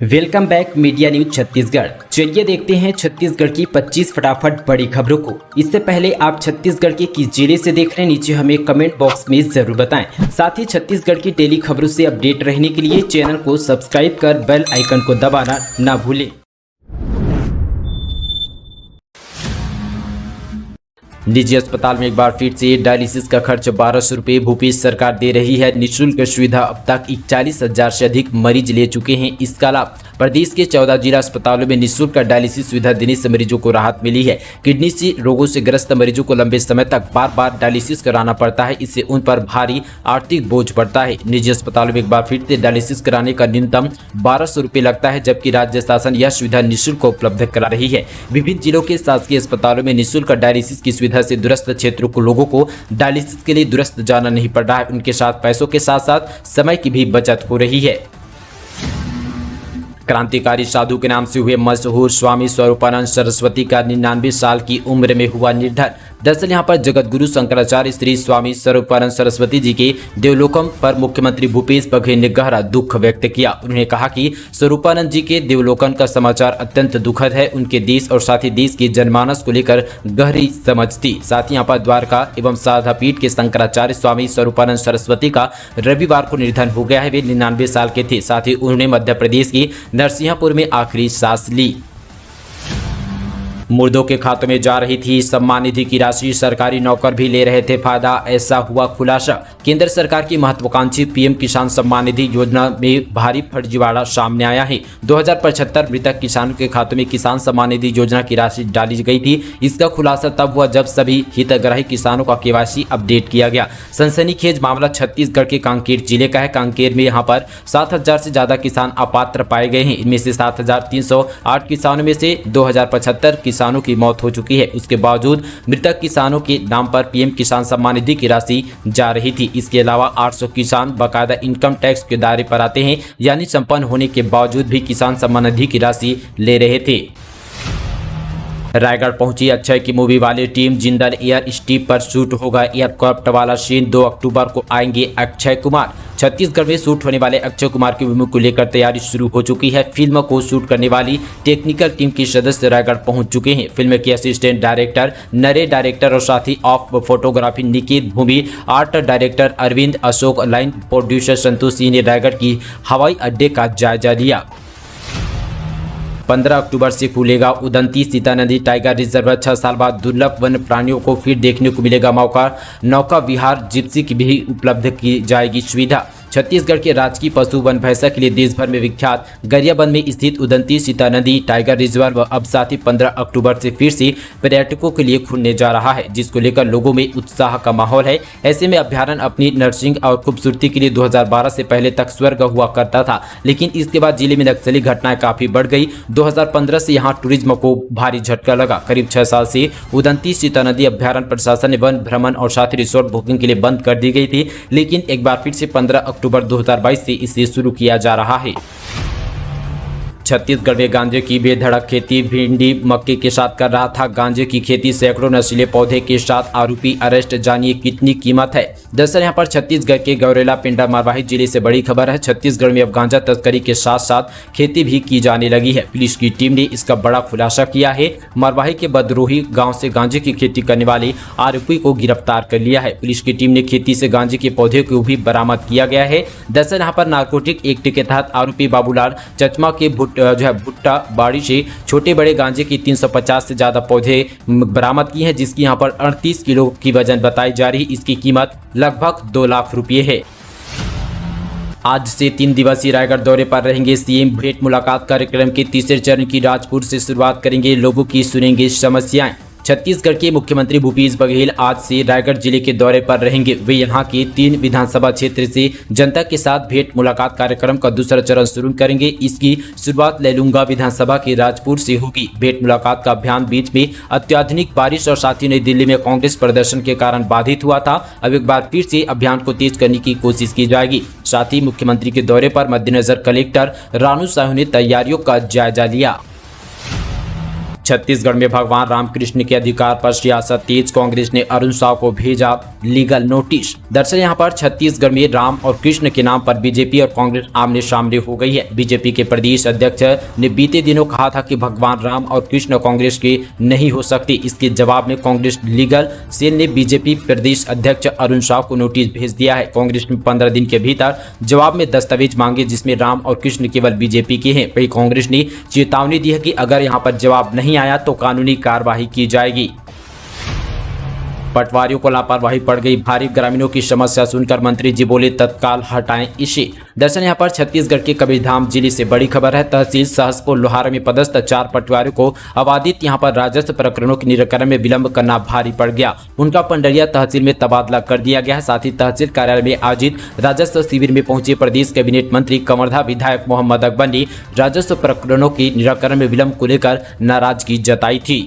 Welcome back media news Chhattisgarh. चलिए देखते हैं छत्तीसगढ़ की 25 फटाफट बड़ी खबरों को। इससे पहले आप छत्तीसगढ़ के किस जिले से देख रहे हैं, नीचे हमें कमेंट बॉक्स में जरूर बताएं। साथ ही छत्तीसगढ़ की डेली खबरों से अपडेट रहने के लिए चैनल को सब्सक्राइब कर बेल आइकन को दबाना ना भूलें। निजी अस्पताल में एक बार फिर से डायलिसिस का खर्च 1200 रुपये भूपेश सरकार दे रही है। निःशुल्क सुविधा अब तक 41,000 से अधिक मरीज ले चुके हैं इसका लाभ। प्रदेश के 14 जिला अस्पतालों में निःशुल्क डायलिसिस सुविधा देने से मरीजों को राहत मिली है। किडनी से रोगों से ग्रस्त मरीजों को लंबे समय तक बार बार डायलिसिस कराना पड़ता है, इससे उन पर भारी आर्थिक बोझ पड़ता है। निजी अस्पतालों में एक बार फिर से डायलिसिस कराने का न्यूनतम 1200 रुपये लगता है, जबकि राज्य शासन यह सुविधा निःशुल्क उपलब्ध करा रही है। विभिन्न जिलों के शासकीय अस्पतालों में निःशुल्क डायलिसिस की सुविधा से दूरस्थ क्षेत्रों को लोगों को डायलिसिस के लिए दूरस्थ जाना नहीं पड़ रहा है। उनके साथ पैसों के साथ साथ समय की भी बचत हो रही है। क्रांतिकारी साधु के नाम से हुए मशहूर स्वामी स्वरूपानंद सरस्वती का 99 साल की उम्र में हुआ निधन। दरअसल यहाँ पर जगत गुरु शंकराचार्य श्री स्वामी स्वरूपानंद सरस्वती जी के देवलोकम पर मुख्यमंत्री भूपेश बघेल ने गहरा दुख व्यक्त किया। उन्होंने कहा कि स्वरूपानंद जी के देवलोकन का समाचार अत्यंत दुखद है। उनके देश और साथ ही देश की जनमानस को लेकर गहरी समझ थी। साथ ही यहाँ पर द्वारका एवं सारधापीठ के शंकराचार्य स्वामी स्वरूपानंद सरस्वती का रविवार को निधन हो गया है। वे 99 साल के थे। साथ ही उन्होंने मध्य प्रदेश की नरसिंहपुर में आखिरी सांस ली। मुर्दों के खातों में जा रही थी सम्मान निधि की राशि, सरकारी नौकर भी ले रहे थे फायदा, ऐसा हुआ खुलासा। केंद्र सरकार की महत्वाकांक्षी पीएम किसान सम्मान निधि योजना में भारी फर्जीवाड़ा सामने आया है। 2075 मृतक किसानों के खातों में किसान सम्मान निधि योजना की राशि डाली गई थी। इसका खुलासा तब हुआ जब सभी हितग्राही किसानों का केवाईसी अपडेट किया गया। सनसनीखेज मामला छत्तीसगढ़ के कांकेर जिले का है। कांकेर में यहाँ पर 7,000 से ज्यादा किसान अपात्र पाए गए हैं। इनमें से 7,308 किसानों में से 2,075 किसानों की मौत हो चुकी है। उसके बावजूद मृतक किसानों के नाम पर पीएम किसान सम्मान निधि की राशि जा रही थी। इसके अलावा 800 किसान बकायदा इनकम टैक्स के दायरे पर आते हैं, यानी संपन्न होने के बावजूद भी किसान सम्मान निधि की राशि ले रहे थे। रायगढ़ पहुंची अक्षय की मूवी वाली टीम। जिंदल एयर स्ट्रिप पर शूट होगा एयरक्राफ्ट वाला सीन। 2 अक्टूबर को आएंगे अक्षय कुमार। छत्तीसगढ़ में शूट होने वाले अक्षय कुमार की फिल्म को लेकर तैयारी शुरू हो चुकी है। फिल्म को शूट करने वाली टेक्निकल टीम के सदस्य रायगढ़ पहुंच चुके हैं। फिल्म के असिस्टेंट डायरेक्टर नरे डायरेक्टर और साथ ही of photography Niket Bhoomi, art director Arvind Ashok, line producer Santosh Singh ने रायगढ़ की हवाई अड्डे का जायजा लिया। 15 अक्टूबर से खुलेगा उदंती सीता नदी टाइगर रिजर्व। 6 साल बाद दुर्लभ वन प्राणियों को फिर देखने को मिलेगा मौका। नौका विहार जिप्सी की भी उपलब्ध की जाएगी सुविधा। छत्तीसगढ़ के राजकीय पशु वन भैंसा के लिए देश भर में विख्यात गरियाबंद में स्थित उदंती सीता नदी टाइगर रिजर्व अब साथ ही 15 अक्टूबर से फिर से पर्यटकों के लिए खुलने जा रहा है, जिसको लेकर लोगों में उत्साह का माहौल है। ऐसे में अभ्यारण्य अपनी नर्सिंग और खूबसूरती के लिए 2012 से पहले तक स्वर्ग हुआ करता था, लेकिन इसके बाद जिले में नक्सली घटनाएं काफी बढ़ गई। 2015 से यहाँ टूरिज्म को भारी झटका लगा। करीब 6 साल से उदंती सीता नदी अभ्यारण्य प्रशासन ने वन भ्रमण और साथ ही रिसोर्ट बुकिंग के लिए बंद कर दी गई थी, लेकिन एक बार फिर से 15 अक्टूबर 2022 से इसे शुरू किया जा रहा है। छत्तीसगढ़ में गांजे की बेधड़क खेती। भिंडी मक्के के साथ कर रहा था गांजे की खेती। सैकड़ों नशीले पौधे के साथ आरोपी अरेस्ट। जानिए कितनी कीमत है। दरअसल यहां पर छत्तीसगढ़ के गौरेला पिंडा मरवाही जिले से बड़ी खबर है। छत्तीसगढ़ में अब गांजा तस्करी के साथ साथ खेती भी की जाने लगी है। पुलिस की टीम ने इसका बड़ा खुलासा किया है। मरवाही के बदरोही गाँव से गांजे की खेती करने वाले आरोपी को गिरफ्तार कर लिया है। पुलिस की टीम ने खेती से गांजे के पौधे को भी बरामद किया गया है। दरअसल यहाँ पर नारकोटिक एक्ट के तहत आरोपी बाबूलाल चचमा के भुट्टा बाड़ी से छोटे बड़े गांजे की 350 से ज्यादा पौधे बरामद किए हैं, जिसकी यहां पर 38 किलो की वजन बताई जा रही। इसकी कीमत लगभग 2 लाख रुपए है। आज से 3 दिवसीय रायगढ़ दौरे पर रहेंगे सीएम। भेंट मुलाकात कार्यक्रम के तीसरे चरण की राजपुर से शुरुआत करेंगे। लोगों की सुनेंगे समस्याएं। छत्तीसगढ़ के मुख्यमंत्री भूपेश बघेल आज से रायगढ़ जिले के दौरे पर रहेंगे। वे यहां के 3 विधानसभा क्षेत्र से जनता के साथ भेंट मुलाकात कार्यक्रम का दूसरा चरण शुरू करेंगे। इसकी शुरुआत लैलूंगा विधानसभा के राजपुर से होगी। भेंट मुलाकात का अभियान बीच में अत्याधुनिक बारिश और साथ ही नई दिल्ली में कांग्रेस प्रदर्शन के कारण बाधित हुआ था। अब एक बार फिर से अभियान को तेज करने की कोशिश की जाएगी। साथ ही मुख्यमंत्री के दौरे पर मद्देनजर कलेक्टर रानू साहू ने तैयारियों का जायजा लिया। छत्तीसगढ़ में भगवान रामकृष्ण के अधिकार पर सियासत तेज, कांग्रेस ने अरुण साव को भेजा लीगल नोटिस। दरअसल यहां पर छत्तीसगढ़ में राम और कृष्ण के नाम पर बीजेपी और कांग्रेस आमने सामने हो गई है। बीजेपी के प्रदेश अध्यक्ष ने बीते दिनों कहा था कि भगवान राम और कृष्ण कांग्रेस के नहीं हो सकते। इसके जवाब में कांग्रेस लीगल सेल ने बीजेपी प्रदेश अध्यक्ष अरुण साव को नोटिस भेज दिया है। कांग्रेस ने 15 दिन के भीतर जवाब में दस्तावेज मांगे जिसमें राम और कृष्ण केवल बीजेपी के हैं। वही कांग्रेस ने चेतावनी दी है कि अगर यहां पर जवाब नहीं आया तो कानूनी कार्रवाई की जाएगी। पटवारियों को लापरवाही पड़ गई भारी, ग्रामीणों की समस्या सुनकर मंत्री जी बोले तत्काल हटाएं इसे। दरअसल यहां पर छत्तीसगढ़ के कबीरधाम जिले से बड़ी खबर है। तहसील सहसपुर लोहारा में पदस्थ 4 पटवारियों को अबाधित यहां पर राजस्व प्रकरणों के निराकरण में विलंब करना भारी पड़ गया। उनका पंडरिया तहसील में तबादला कर दिया गया है। साथ ही तहसील कार्यालय में आयोजित राजस्व शिविर में पहुंचे प्रदेश कैबिनेट मंत्री कवर्धा विधायक मोहम्मद अकबर ने राजस्व प्रकरणों के निराकरण में विलंब को लेकर नाराजगी जताई थी।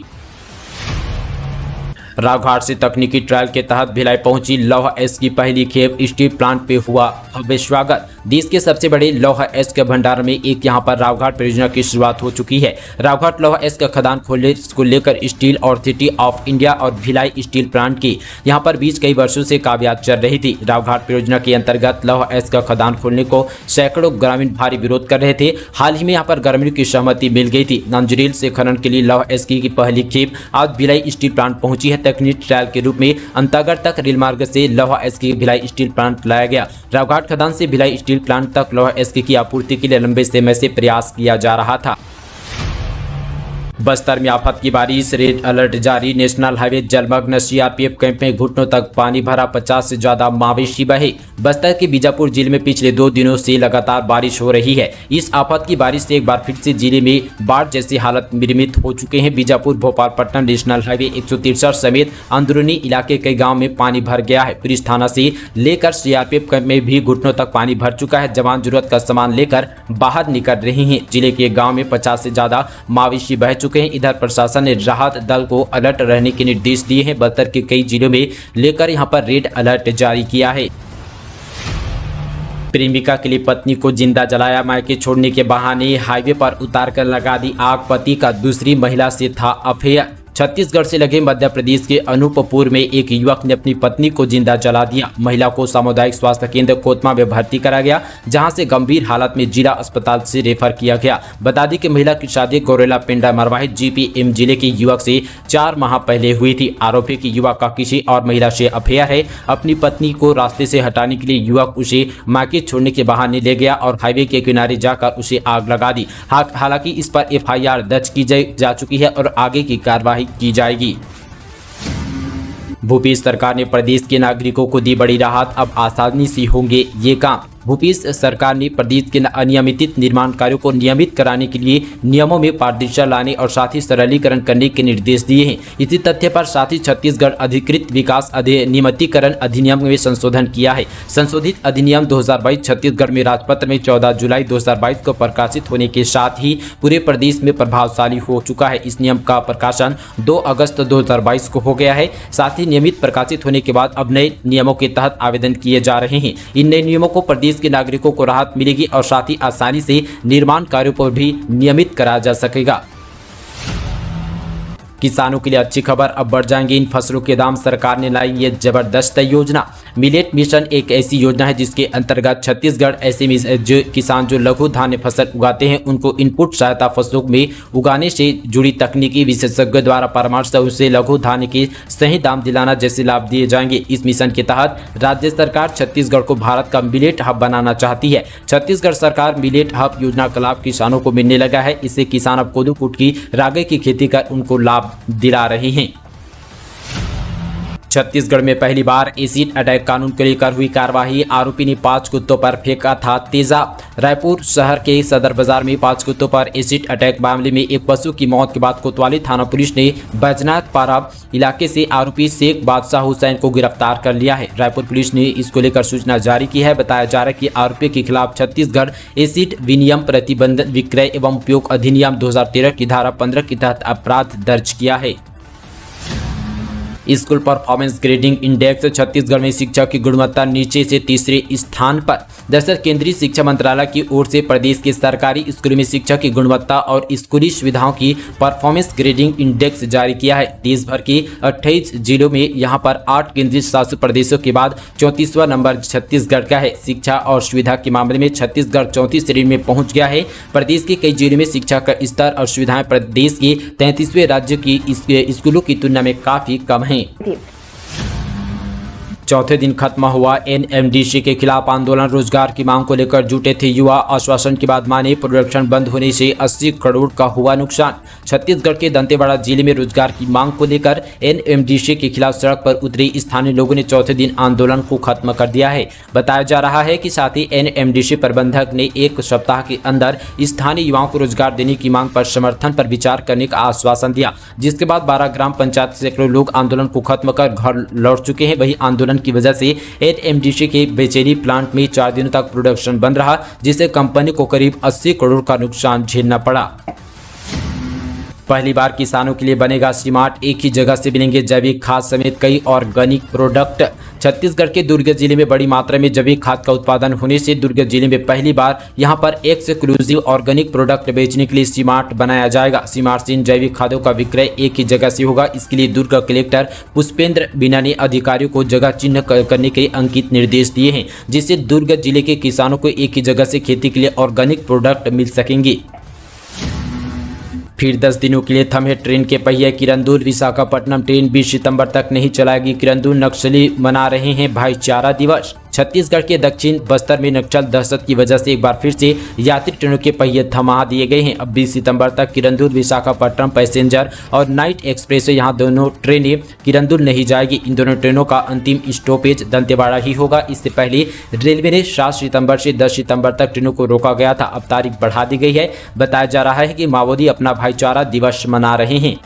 रावघाट से तकनीकी ट्रायल के तहत भिलाई पहुंची लौह एस की पहली खेप, स्टील प्लांट पे हुआ भव्य स्वागत। देश के सबसे बड़े लौह एस के भंडार में एक यहां पर रावघाट परियोजना की शुरुआत हो चुकी है। रावघाट लौह एस का खदान खोलने को लेकर स्टील अथॉरिटी ऑफ इंडिया और भिलाई स्टील प्लांट की यहां पर बीच कई वर्षों से कामयाब चल रही थी। रावघाट परियोजना के अंतर्गत लौह एस का खदान खोलने को सैकड़ों ग्रामीण भारी विरोध कर रहे थे। हाल ही में यहाँ पर ग्रामीणों की सहमति मिल गई थी। नंजरेल से खनन के लिए लौह एस की पहली खेप आज भिलाई स्टील प्लांट पहुंची है। तकनीकी ट्रायल के रूप में अंतागढ़ तक रेल मार्ग से लौह एस की भिलाई स्टील प्लांट लाया गया। रावघाट खदान से भिलाई स्टील प्लांट तक लौह एस की आपूर्ति के लिए लंबे समय से प्रयास किया जा रहा था। बस्तर में आफत की बारिश, रेड अलर्ट जारी, नेशनल हाईवे जलमग्न, सीआरपीएफ कैंप में घुटनों तक पानी भरा, 50 से ज्यादा मवेशी बहे। बस्तर के बीजापुर जिले में पिछले 2 दिनों से लगातार बारिश हो रही है। इस आफत की बारिश से एक बार फिर से जिले में बाढ़ जैसी हालत निर्मित हो चुके हैं। बीजापुर भोपालपट्टनम नेशनल हाईवे 163 समेत अंदरूनी इलाके के गाँव में पानी भर गया है। पुलिस थाना से लेकर सीआरपीएफ कैंप में भी घुटनों तक पानी भर चुका है। जवान जरूरत का सामान लेकर बाहर निकल रहे हैं। जिले के गाँव में 50 से ज्यादा मवेशी बह चुके हैं। इधर प्रशासन ने राहत दल को अलर्ट रहने के निर्देश दिए हैं। बस्तर के कई जिलों में लेकर यहां पर रेड अलर्ट जारी किया है। प्रेमिका के लिए पत्नी को जिंदा जलाया, मायके छोड़ने के बहाने हाईवे पर उतारकर लगा दी आग, पति का दूसरी महिला से था अफेयर। छत्तीसगढ़ से लगे मध्य प्रदेश के अनूपपुर में एक युवक ने अपनी पत्नी को जिंदा जला दिया। महिला को सामुदायिक स्वास्थ्य केंद्र कोतमा में भर्ती करा गया, जहां से गंभीर हालत में जिला अस्पताल से रेफर किया गया। बता दें कि महिला की शादी गौरेला पिंडा मरवाही जीपीएम जिले के युवक से 4 माह पहले हुई थी। आरोपी की युवक का किसी और महिला से अफेयर है। अपनी पत्नी को रास्ते से हटाने के लिए युवक उसे मायके छोड़ने के बहाने ले गया और हाईवे के किनारे जाकर उसे आग लगा दी। हालांकि इस पर एफआईआर दर्ज की जा चुकी है और आगे की कार्रवाई की जाएगी। भूपेश सरकार ने प्रदेश के नागरिकों को दी बड़ी राहत, अब आसानी से होंगे ये काम। भूपेश सरकार ने प्रदेश के अनियमित निर्माण कार्यों को नियमित कराने के लिए नियमों में पारदर्शिता लाने और साथ ही सरलीकरण करने के निर्देश दिए हैं। इसी तथ्य पर साथ ही छत्तीसगढ़ अधिकृत विकास नियमितीकरण अधिनियम में संशोधन किया है। संशोधित अधिनियम 2022 छत्तीसगढ़ में राजपत्र में 14 जुलाई 2022 को प्रकाशित होने के साथ ही पूरे प्रदेश में प्रभावशाली हो चुका है। इस नियम का प्रकाशन 2 अगस्त 2022 को हो गया है। साथ ही नियमित प्रकाशित होने के बाद अब नए नियमों के तहत आवेदन किए जा रहे हैं। इन नए नियमों को प्रदेश के नागरिकों को राहत मिलेगी और साथ ही आसानी से निर्माण कार्यों पर भी नियमित कराया जा सकेगा। किसानों के लिए अच्छी खबर, अब बढ़ जाएंगे इन फसलों के दाम। सरकार ने लाई ये जबरदस्त योजना। मिलेट मिशन एक ऐसी योजना है जिसके अंतर्गत छत्तीसगढ़ ऐसे जो किसान जो लघु धान्य फसल उगाते हैं उनको इनपुट सहायता फसलों में उगाने से जुड़ी तकनीकी विशेषज्ञों द्वारा परामर्श उसे लघु धान्य के सही दाम दिलाना जैसे लाभ दिए जाएंगे। इस मिशन के तहत राज्य सरकार छत्तीसगढ़ को भारत का मिलेट हब बनाना चाहती है। छत्तीसगढ़ सरकार मिलेट हब योजना का लाभ किसानों को मिलने लगा है। इससे किसान अब कोदो कूट की रागे की खेती कर उनको लाभ दिला रहे हैं। छत्तीसगढ़ में पहली बार एसिड अटैक कानून को लेकर हुई कार्रवाई। आरोपी ने 5 कुत्तों पर फेंका था तेजाब। रायपुर शहर के सदर बाजार में 5 कुत्तों पर एसिड अटैक मामले में एक पशु की मौत के बाद कोतवाली थाना पुलिस ने बैजनाथ पारा इलाके से आरोपी शेख बादशाह हुसैन को गिरफ्तार कर लिया है। रायपुर पुलिस ने इसको लेकर सूचना जारी की है। बताया जा रहा है कि आरोपी के खिलाफ छत्तीसगढ़ एसिड विनियम प्रतिबंध विक्रय एवं उपयोग अधिनियम 2013 की धारा 15 के तहत अपराध दर्ज किया है। School performance grading index Chhattisgarh में शिक्षा की गुणवत्ता नीचे से तीसरे स्थान पर। दरअसल केंद्रीय शिक्षा मंत्रालय की ओर से प्रदेश के सरकारी स्कूलों में शिक्षा की गुणवत्ता और स्कूली सुविधाओं की परफॉर्मेंस ग्रेडिंग इंडेक्स जारी किया है। देश भर के 28 जिलों में यहां पर 8 केंद्रीय शासित प्रदेशों के बाद 34वां नंबर छत्तीसगढ़ का है। शिक्षा और सुविधा के मामले में छत्तीसगढ़ 34 श्रेणी में पहुंच गया है। प्रदेश के कई जिलों में शिक्षा का स्तर और सुविधाएं प्रदेश के 33वें राज्य की स्कूलों की तुलना में काफी कम है। चौथे दिन खत्म हुआ एनएमडीसी के खिलाफ आंदोलन। रोजगार की मांग को लेकर जुटे थे युवा। आश्वासन के बाद माने प्रोडक्शन बंद होने से 80 करोड़ का हुआ नुकसान। छत्तीसगढ़ के दंतेवाड़ा जिले में रोजगार की मांग को लेकर एनएमडीसी के खिलाफ सड़क पर उतरे स्थानीय लोगों ने चौथे दिन आंदोलन को खत्म कर दिया है। बताया जा रहा है कि साथ ही एनएमडीसी प्रबंधक ने एक सप्ताह के अंदर स्थानीय युवाओं को रोजगार देने की मांग पर समर्थन पर विचार करने का आश्वासन दिया, जिसके बाद 12 ग्राम पंचायत से सैकड़ों लोग आंदोलन को खत्म कर घर लौट चुके हैं। वहीं आंदोलन की वजह से एनएमडीसी के बेचेरी प्लांट में 4 दिनों तक प्रोडक्शन बंद रहा, जिससे कंपनी को करीब 80 करोड़ का नुकसान झेलना पड़ा। पहली बार किसानों के लिए बनेगा सीमार्ट। एक ही जगह से मिलेंगे जैविक खाद समेत कई ऑर्गेनिक प्रोडक्ट। छत्तीसगढ़ के दुर्ग जिले में बड़ी मात्रा में जैविक खाद का उत्पादन होने से दुर्ग जिले में पहली बार यहां पर एक्सक्लूसिव ऑर्गेनिक प्रोडक्ट बेचने के लिए सीमार्ट बनाया जाएगा। सीमार्ट से इन जैविक खादों का विक्रय एक ही जगह से होगा। इसके लिए दुर्ग कलेक्टर पुष्पेंद्र मीणा ने अधिकारियों को जगह चिन्ह करने के अंकित निर्देश दिए हैं, जिससे दुर्ग जिले के किसानों को एक ही जगह से खेती के लिए ऑर्गेनिक प्रोडक्ट मिल सकेंगे। फिर 10 दिनों के लिए थमे ट्रेन के पहिए। किरंदुल विशाखापट्टनम ट्रेन 20 सितंबर तक नहीं चलाएगी। किरंदुल नक्सली मना रहे हैं भाईचारा दिवस। छत्तीसगढ़ के दक्षिण बस्तर में नक्सल दहशत की वजह से एक बार फिर से यात्री ट्रेनों के पहिए थमा दिए गए हैं। अब 20 सितंबर तक किरंदुल विशाखापट्टनम पैसेंजर और नाइट एक्सप्रेस से यहाँ दोनों ट्रेनें किरंदुल नहीं जाएगी। इन दोनों ट्रेनों का अंतिम स्टॉपेज दंतेवाड़ा ही होगा। इससे पहले रेलवे ने 7 सितंबर से 10 सितंबर तक ट्रेनों को रोका गया था। अब तारीख बढ़ा दी गई है। बताया जा रहा है कि माओवादी अपना भाईचारा दिवस मना रहे हैं।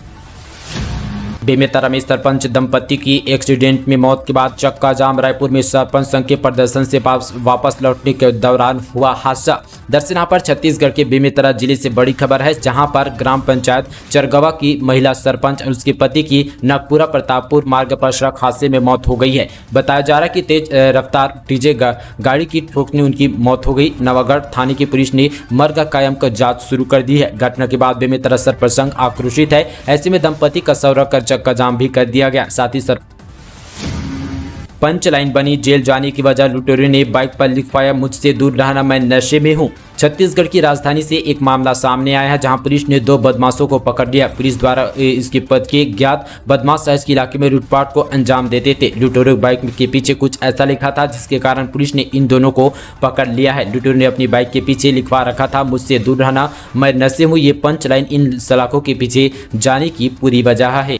बेमेतरा में सरपंच दंपति की एक्सीडेंट में मौत के बाद चक्का जाम। रायपुर में सरपंच संघ के प्रदर्शन से वापस लौटने के दौरान हुआ हादसा। दरअसल यहाँ पर छत्तीसगढ़ के बेमेतरा जिले से बड़ी खबर है, जहां पर ग्राम पंचायत चरगवा की महिला सरपंच और उसके पति की नागपुरा प्रतापपुर मार्ग पर सड़क हादसे में मौत हो गई है। बताया जा रहा है कि तेज रफ्तार डीजे गाड़ी की ठोकने उनकी मौत हो गई। नवागढ़ थाने की पुलिस ने मर्ग कायम कर जांच शुरू कर दी है। घटना के बाद बेमेतरा सरपंच संघ आक्रोशित है। ऐसे में दंपति का शव रखकर चक्का जाम भी कर दिया गया। साथ ही पंच लाइन बनी। जेल जाने की वजह लुटेरों ने बाइक पर लिखवाया, मुझसे दूर रहना, मैं नशे में हूं। छत्तीसगढ़ की राजधानी से एक मामला सामने आया है, जहां पुलिस ने 2 बदमाशों को पकड़ लिया। पुलिस द्वारा इसके पद के ज्ञात बदमाश सहज के इलाके में लूटपाट को अंजाम देते थे। लुटेरों बाइक के पीछे कुछ ऐसा लिखा था, जिसके कारण पुलिस ने इन दोनों को पकड़ लिया है। लुटेरों ने अपनी बाइक के पीछे लिखवा रखा था, मुझसे दूर रहना, मैं नशे हूँ। ये पंच लाइन इन सलाखों के पीछे जाने की पूरी वजह है।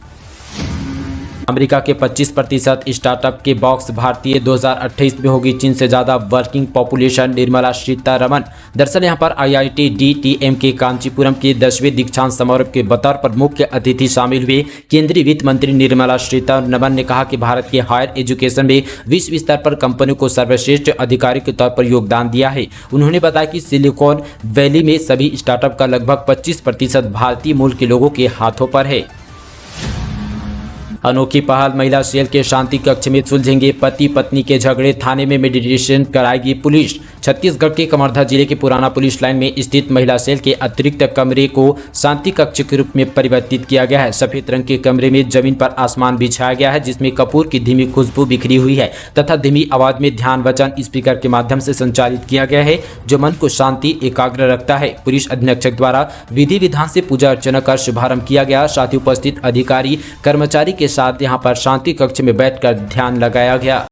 अमेरिका के 25% स्टार्टअप के बॉक्स भारतीय 2028 में होगी चीन से ज्यादा वर्किंग पॉपुलेशन। निर्मला सीतारमन। दरअसल यहां पर IIT DTM के कांचीपुरम के 10वें दीक्षांत समारोह के बतौर पर मुख्य अतिथि शामिल हुए। केंद्रीय वित्त मंत्री निर्मला सीतारमन ने कहा कि भारत के हायर एजुकेशन में विश्व स्तर पर कंपनियों को सर्वश्रेष्ठ अधिकारी के तौर पर योगदान दिया है। उन्होंने बताया कि सिलिकॉन वैली में सभी स्टार्टअप का लगभग 25% भारतीय मूल के लोगों के हाथों पर है। अनोखी पहल। महिला सेल के शांति कक्ष में सुलझेंगे पति पत्नी के झगड़े। थाने में मेडिटेशन कराएगी पुलिस। छत्तीसगढ़ के कवर्धा जिले के पुराना पुलिस लाइन में स्थित महिला सेल के अतिरिक्त कमरे को शांति कक्ष के रूप में परिवर्तित किया गया है। सफेद रंग के कमरे में जमीन पर आसमान बिछाया गया है, जिसमें कपूर की धीमी खुशबू बिखरी हुई है तथा धीमी आवाज में ध्यान वचन स्पीकर के माध्यम से संचालित किया गया है, जो मन को शांति एकाग्र रखता है। पुलिस अधीक्षक द्वारा विधि विधान से पूजा अर्चना कर शुभारंभ किया गया। साथ ही उपस्थित अधिकारी कर्मचारी के साथ यहां पर शांति कक्ष में बैठकर ध्यान लगाया गया।